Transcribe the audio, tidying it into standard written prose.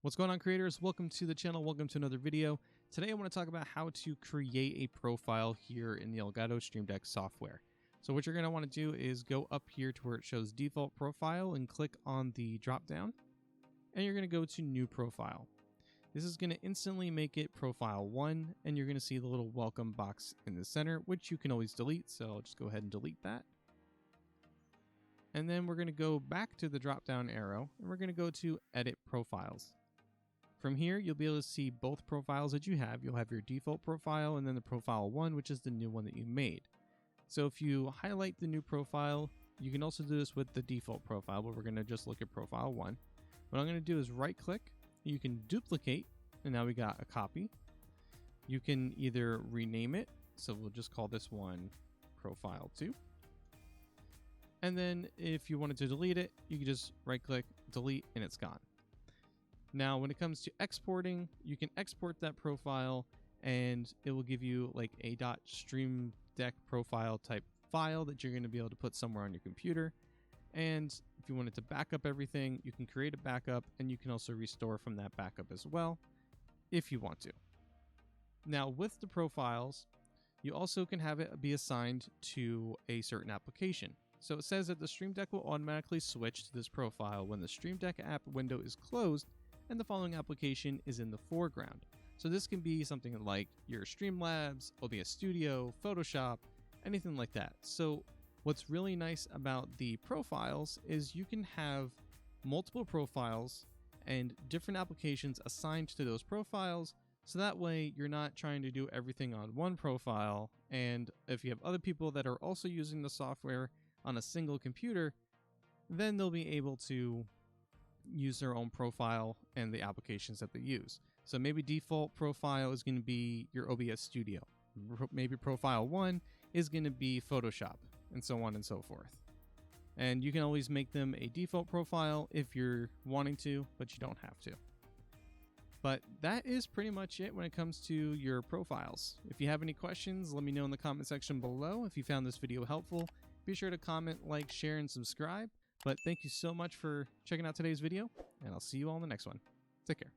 What's going on, creators? Welcome to the channel. Welcome to another video. Today I want to talk about how to create a profile here in the Elgato Stream Deck software. So what you're going to want to do is go up here to where it shows default profile and click on the drop down, and you're going to go to new profile. This is going to instantly make it profile 1, and you're going to see the little welcome box in the center, which you can always delete. So I'll just go ahead and delete that. And then we're going to go back to the drop down arrow, and we're going to go to edit profiles. From here, you'll be able to see both profiles that you have. You'll have your default profile and then the profile 1, which is the new one that you made. So if you highlight the new profile, you can also do this with the default profile, but we're going to just look at profile 1. What I'm going to do is right click, you can duplicate, and now we got a copy. You can either rename it, so we'll just call this one profile 2. And then if you wanted to delete it, you can just right click, delete, and it's gone. Now, when it comes to exporting, you can export that profile and it will give you like a .stream deck profile type file that you're going to be able to put somewhere on your computer. And if you wanted to back up everything, you can create a backup, and you can also restore from that backup as well if you want to. Now, with the profiles, you also can have it be assigned to a certain application. So it says that the Stream Deck will automatically switch to this profile when the Stream Deck app window is closed and the following application is in the foreground. So this can be something like your Streamlabs, OBS Studio, Photoshop, anything like that. So what's really nice about the profiles is you can have multiple profiles and different applications assigned to those profiles. So that way you're not trying to do everything on one profile. And if you have other people that are also using the software on a single computer, then they'll be able to use their own profile and the applications that they use. So maybe default profile is going to be your OBS Studio. Maybe profile 1 is going to be Photoshop, and so on and so forth. And you can always make them a default profile if you're wanting to, but you don't have to. But that is pretty much it when it comes to your profiles. If you have any questions, let me know in the comment section below. If you found this video helpful, be sure to comment, like, share, and subscribe. But thank you so much for checking out today's video, and I'll see you all in the next one. Take care.